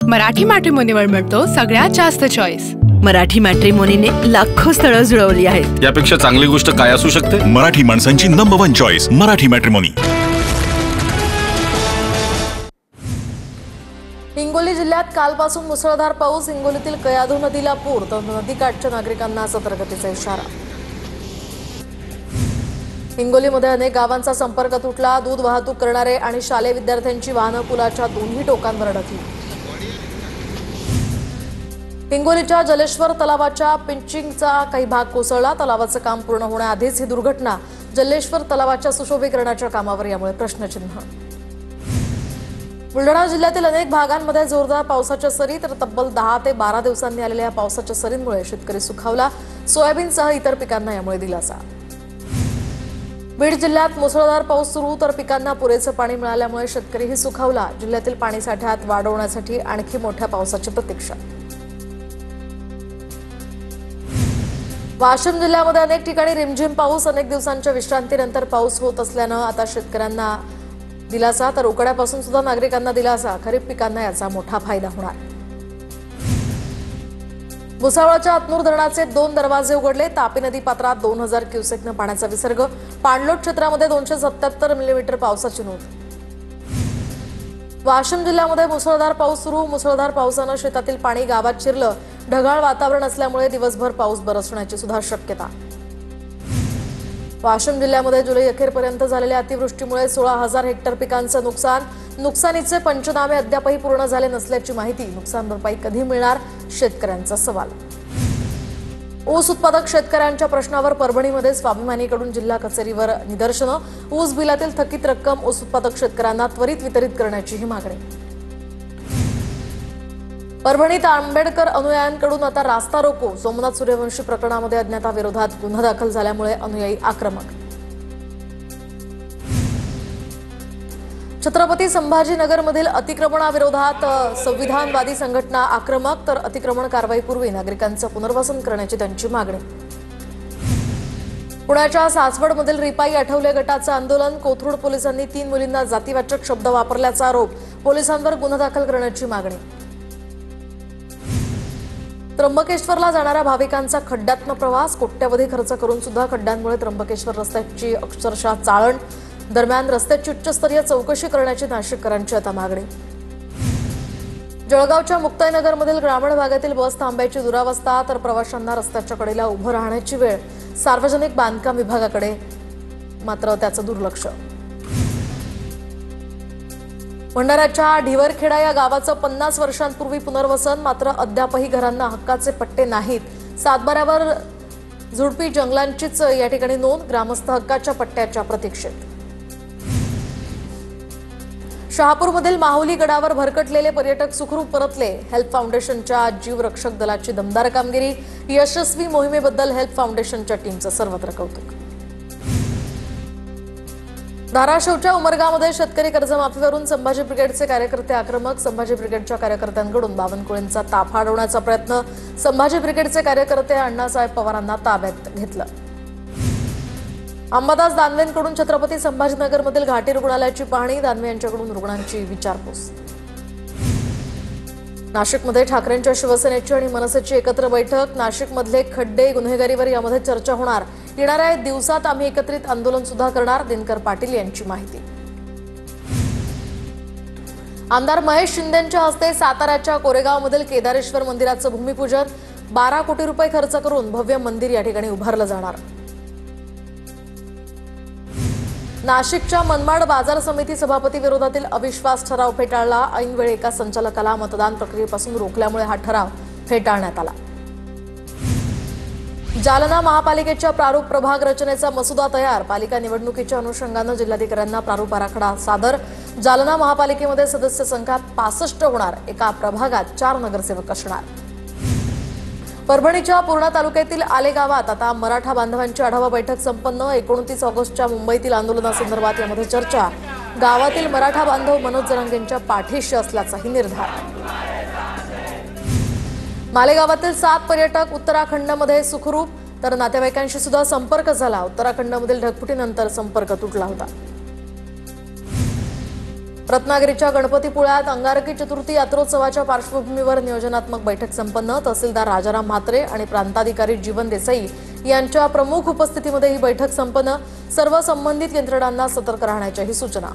मराठी मॅट्रिमोनीवर मिळतो सगळ्यात जास्त चॉईस। मराठी मॅट्रिमोनीने लाखो स्थळं जुळवली आहेत। यापेक्षा चांगली गोष्ट काय असू शकते? मराठी माणसांची number 1 choice Marathi matrimony. Hingoli जिल्ह्यात कालपासून मुसळधार पाऊस। हिंगोलीतील कयाधू नदीला पूर, तर नदीकाठच्या नागरिकांना सतर्कतेचा इशारा। हिंगोलीमध्ये अनेक गावांचा संपर्क तुटला। दूध वाहतूक करणारे आणि शालेय विद्यार्थ्यांची वाहनं पुलाच्या दोन्ही टोकांवर अडकली। हिंगोलीच्या जलेश्वर तलावाच्या पिंचिंगचा काही भाग कोसळला। तलावाचं काम पूर्ण होण्याआधीच ही दुर्घटना। जलेश्वर तलावाच्या सुशोभीकरणाच्या कामावर यामुळे प्रश्नचिन्ह। बुलढाणा जिल्ह्यातील अनेक भागांमध्ये जोरदार पावसाच्या सरी, तर तब्बल 10 ते 12 दिवसांनी आलेल्या पावसाच्या सरींमुळे शेतकरी सुखावला। सोयाबीनसह इतर पिकांना यामुळे दिलासा। बीड जिल्ह्यात मुसळधार पाऊस सुरू, तर पिकांना पुरेसे पाणी मिळाल्यामुळे शेतकरीही सुखावला। जिल्ह्यातील पाणी साठ्यात वाढ होण्यासाठी आणखी मोठ्या पावसाची प्रतीक्षा। वाशिम जिल्ह्यामध्ये अनेक ठिकाणी रिमझिम पाऊस। अनेक दिवसांच्या विश्रांतीनंतर पाऊस होत असल्यानं आता शेतकऱ्यांना दिलासा, तर उकाड्यापासून सुद्धा नागरिकांना दिलासा। खरीप पिकांना याचा मोठा फायदा होणार। भुसावळच्या अतनूर धरणाचे 2 दरवाजे उघडले। तापी नदी पात्रात 2000 क्युसेकनं पाण्याचा विसर्ग। पाणलोट क्षेत्रामध्ये 277 मिलीमीटर पावसाची नोंद। वाशिम जिल्ह्यामध्ये मुसळधार पाऊस सुरू। मुसळधार पावसानं शेतातील पाणी गावात शिरलं। ढगाळ वातावरण असल्यामुळे दिवसभर पाऊस बरसण्याची सुद्धा शक्यता। वाशिम जिल्ह्यामध्ये जुलै अखेरपर्यंत झालेल्या अतिवृष्टीमुळे 16,000 हेक्टर पिकांचं नुकसान। नुकसानीचे पंचनामे अद्यापही पूर्ण झाले नसल्याची माहिती। नुकसान भरपाई कधी मिळणार, शेतकऱ्यांचा सवाल। ऊस उत्पादक शेतकऱ्यांच्या प्रश्नावर परभणीमध्ये स्वाभिमानीकडून जिल्हा कचेरीवर निदर्शनं। ऊस बिलातील थकीत रक्कम ऊस उत्पादक शेतकऱ्यांना त्वरित वितरित करण्याचीही मागणी। परभणीत आंबेडकर अनुयायांकडून आता रास्ता रोको। सोमनाथ सूर्यवंशी प्रकरणामध्ये अज्ञाताविरोधात गुन्हा दाखल झाल्यामुळे अनुयायी आक्रमक। छत्रपती संभाजीनगरमधील अतिक्रमणाविरोधात संविधानवादी संघटना आक्रमक, तर अतिक्रमण कारवाईपूर्वी नागरिकांचं पुनर्वसन करण्याची त्यांची मागणी। पुण्याच्या सासवडमधील रिपाई आठवले गटाचं आंदोलन। कोथरूड पोलिसांनी 3 मुलींना जातीवाचक शब्द वापरल्याचा आरोप। पोलिसांवर गुन्हा दाखल करण्याची मागणी। त्र्यंबकेश्वरला जाणाऱ्या भाविकांचा खड्ड्यातनं प्रवास। कोट्यवधी खर्च करून सुद्धा खड्ड्यांमुळे त्र्यंबकेश्वर रस्त्याची अक्षरशः चाळण। दरम्यान रस्त्याची उच्चस्तरीय चौकशी करण्याची नाशिककरांची आता मागणी। जळगावच्या मुक्ताईनगरमधील ग्रामीण भागातील बस थांब्याची दुरावस्था, तर प्रवाशांना रस्त्याच्या कडेला उभं राहण्याची वेळ। सार्वजनिक बांधकाम विभागाकडे मात्र त्याचं दुर्लक्ष। भंडाऱ्याच्या ढिवरखेडा या गावाचं 50 वर्षांपूर्वी पुनर्वसन, मात्र अद्यापही घरांना हक्काचे पट्टे नाहीत। सातबाऱ्यावर झुडपी जंगलांचीच या ठिकाणी नोंद। ग्रामस्थ हक्काच्या पट्ट्याच्या प्रतीक्षेत। शहापूरमधील माहुली गडावर भरकटलेले पर्यटक सुखरूप परतले। हेल्प फाउंडेशनच्या जीवरक्षक दलाची दमदार कामगिरी। यशस्वी मोहिमेबद्दल हेल्प फाउंडेशनच्या टीमचं सर्वत्र कौतुक। धाराशिवच्या उमरगामध्ये शेतकरी कर्जमाफीवरून संभाजी ब्रिगेडचे कार्यकर्ते आक्रमक। संभाजी ब्रिगेडच्या कार्यकर्त्यांकडून बावनकुळेंचा ताफा अडवण्याचा प्रयत्न। संभाजी ब्रिगेडचे कार्यकर्ते अण्णासाहेब पवारांना ताब्यात घेतलं। अंबादास दानवेंकडून छत्रपती संभाजीनगरमधील घाटी रुग्णालयाची पाहणी। दानवे यांच्याकडून रुग्णांची विचारपूस। नाशिकमध्ये ठाकरेंच्या शिवसेनेची आणि मनसेची एकत्र बैठक। नाशिकमधले खड्डे, गुन्हेगारीवर यामध्ये चर्चा होणार। येणाऱ्या दिवसात आम्ही एकत्रित आंदोलन सुद्धा करणार, दिनकर पाटील यांची माहिती। आमदार महेश शिंदेंच्या हस्ते साताऱ्याच्या कोरेगावमधील केदारेश्वर मंदिराचं भूमिपूजन। 12 कोटी रुपये खर्च करून भव्य मंदिर या ठिकाणी उभारलं जाणार। नाशिकच्या मनमाड बाजार समिती सभापती विरोधातील अविश्वास ठराव फेटाळला। ऐनवेळी एका संचालकाला मतदान प्रक्रियेपासून रोखल्यामुळे हा ठराव फेटाळण्यात आला। जालना महापालिकेच्या प्रारूप प्रभाग रचनेचा मसुदा तयार। पालिका निवडणुकीच्या अनुषंगानं जिल्हाधिकाऱ्यांना प्रारूप आराखडा सादर। जालना महापालिकेमध्ये सदस्य संख्या 65 होणार। एका प्रभागात 4 नगरसेवक असणार। परभणीच्या पूर्णा तालुक्यातील आले गावात आता मराठा बांधवांची आढावा बैठक संपन्न। 29 ऑगस्टच्या मुंबईतील आंदोलनासंदर्भात यामध्ये चर्चा। गावातील मराठा बांधव मनोज जरांगेंच्या पाठीशी असल्याचाही निर्धार। मालेगावातील 7 पर्यटक उत्तराखंडमध्ये सुखरूप, तर नातेवाईकांशी सुद्धा संपर्क झाला। उत्तराखंडमधील ढगफुटीनंतर संपर्क तुटला होता। रत्नागिरीच्या गणपतीपुळ्यात अंगारकी चतुर्थी यात्रोत्सवाच्या पार्श्वभूमीवर नियोजनात्मक बैठक संपन्न। तहसीलदार राजाराम म्हात्रे आणि प्रांताधिकारी जीवन देसाई यांच्या प्रमुख उपस्थितीमध्ये ही बैठक संपन्न। सर्व संबंधित यंत्रणांना सतर्क राहण्याच्याही सूचना।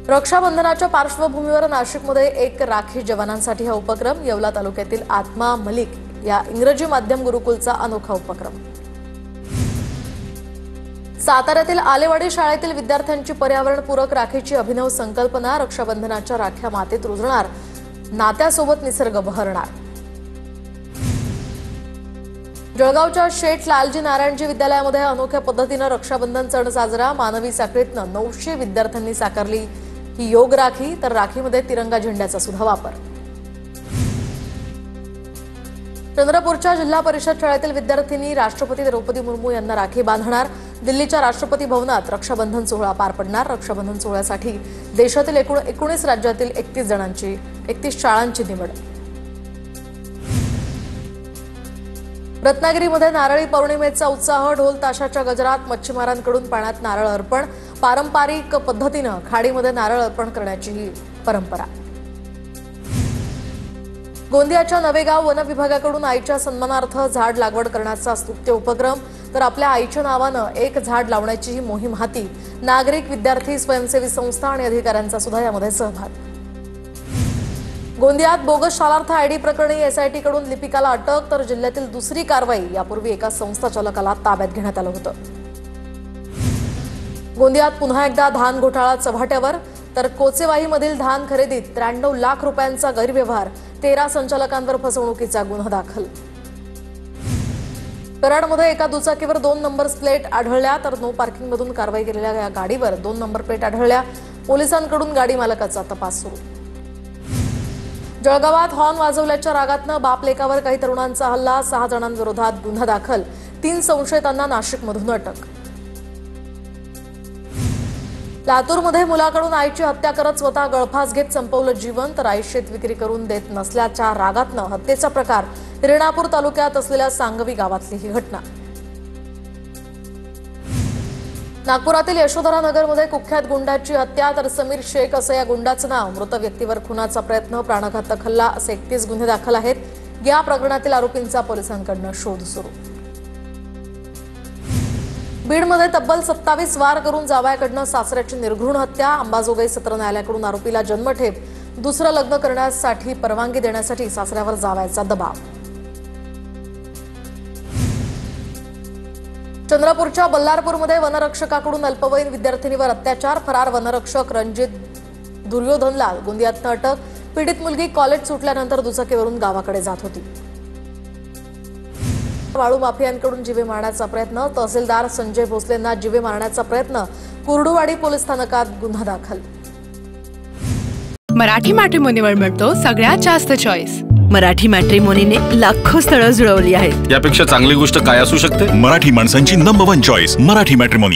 रक्षाबंधनाच्या पार्श्वभूमीवर नाशिकमध्ये एक राखी जवानांसाठी हा उपक्रम। येवला तालुक्यातील आत्मा मलिक या इंग्रजी माध्यम गुरुकुलचा अनोखा उपक्रम। साताऱ्यातील आलेवाडी शाळेतील विद्यार्थ्यांची पर्यावरणपूरक राखीची अभिनव संकल्पना। रक्षाबंधनाच्या राख्या मातीत रुजणार, नात्यासोबत निसर्ग बहरणार। जळगावच्या शेठ लालजी नारायणजी विद्यालयामध्ये अनोख्या पद्धतीने रक्षाबंधन सण साजरा। मानवी साखळीतनं 900 विद्यार्थ्यांनी साकारली ही योग राखी, तर राखीमध्ये तिरंगा झेंड्याचा सुद्धा वापर। चंद्रपूरच्या जिल्हा परिषद शाळेतील विद्यार्थिनी राष्ट्रपती द्रौपदी मुर्मू यांना राखी बांधणार। दिल्लीच्या राष्ट्रपती भवनात रक्षाबंधन सोहळा पार पडणार। रक्षाबंधन सोहळ्यासाठी देशातील एकूण 19 राज्यातील 31 शाळांची निवड। रत्नागिरीमध्ये नारळी पौर्णिमेचा उत्साह, ढोल ताशाच्या गजरात मच्छीमारांकडून पाण्यात नारळ अर्पण। पारंपरिक पद्धतीनं खाडीमध्ये नारळ अर्पण करण्याची ही परंपरा। गोंदियाच्या नवेगाव वन विभागाकडून आईच्या सन्मानार्थ झाड लागवड करण्याचा स्तुत्य उपक्रम, तर आपल्या आईच्या नावानं एक झाड लावण्याची ही मोहीम हाती। नागरिक, विद्यार्थी, स्वयंसेवी संस्था आणि अधिकाऱ्यांचा सुद्धा यामध्ये सहभाग। गोंदियात बोगस शालार्थ आयडी प्रकरणी एसआयटीकडून लिपिकाला अटक, तर जिल्ह्यातील दुसरी कारवाई। यापूर्वी एका संस्था चालकाला ताब्यात घेण्यात आलं होतं। गोंदियात पुन्हा एकदा धान घोटाळा चव्हाट्यावर, तर कोचेवाहीमधील धान खरेदीत 93 लाख रुपयांचा गैरव्यवहार, 13 संचालकांवर फसवणुकीचा गुन्हा दाखल। कराडमध्ये एका दुचाकीवर 2 नंबर प्लेट आढळल्या, तर नो पार्किंगमधून कारवाई केलेल्या या गाडीवर 2 नंबर प्लेट आढळल्या। पोलिसांकडून गाडी मालकाचा तपास सुरू। जळगावात हॉर्न वाजवल्याच्या रागातनं बाप लेकावर काही तरुणांचा हल्ला, 6 जणांविरोधात गुन्हा दाखल, 3 संशयितांना नाशिकमधून अटक। लातूरमध्ये मुलाकडून आईची हत्या करत स्वतः गळफास घेत संपवलं जीवन, तर आई शेत विक्री करून देत नसल्याच्या रागातनं हत्येचा प्रकार। रेणापूर तालुक्यात असलेल्या सांगवी गावातली ही घटना। नागपुरातील यशोधरा नगरमध्ये कुख्यात गुंडाची हत्या, तर समीर शेख असं या गुंडाचं नाव। मृत व्यक्तीवर खुनाचा प्रयत्न, प्राणघातक हल्ला असे 31 गुन्हे दाखल आहेत। या प्रकरणातील आरोपींचा पोलिसांकडून शोध सुरू। बीडमध्ये तब्बल 27 वार करून जावयाकडनं सासऱ्याची निर्घृण हत्या। अंबाजोगाई सत्र न्यायालयाकडून आरोपीला जन्मठेप, दुसरं लग्न करण्यासाठी परवानगी देण्यासाठी सासऱ्यावर जावयाचा दबाव। चंद्रपूरच्या बल्लारपूरमध्ये वनरक्षकाकडून अल्पवयीन विद्यार्थिनीवर अत्याचार, फरार वनरक्षक रणजित दुर्योधनला गोंदियातनं अटक। पीडित मुलगी कॉलेज सुटल्यानंतर दुचाकीवरून गावाकडे जात होती। वाळू माफियांकडून जीवे मारण्याचा प्रयत्न, तहसीलदार संजय भोसलेंना जीवे मारण्याचा प्रयत्न। कुर्डुवाडी पोलीस स्थानकात गुन्हा दाखल। मराठी मॅट्रिमोनीवर मिळतो सगळ्यात जास्त चॉईस। मराठी मॅट्रिमोनीने लाखो स्थळं जुळवली आहेत। यापेक्षा चांगली गोष्ट काय असू शकते? मराठी माणसांची नंबर 1 चॉईस मराठी मॅट्रिमोनी।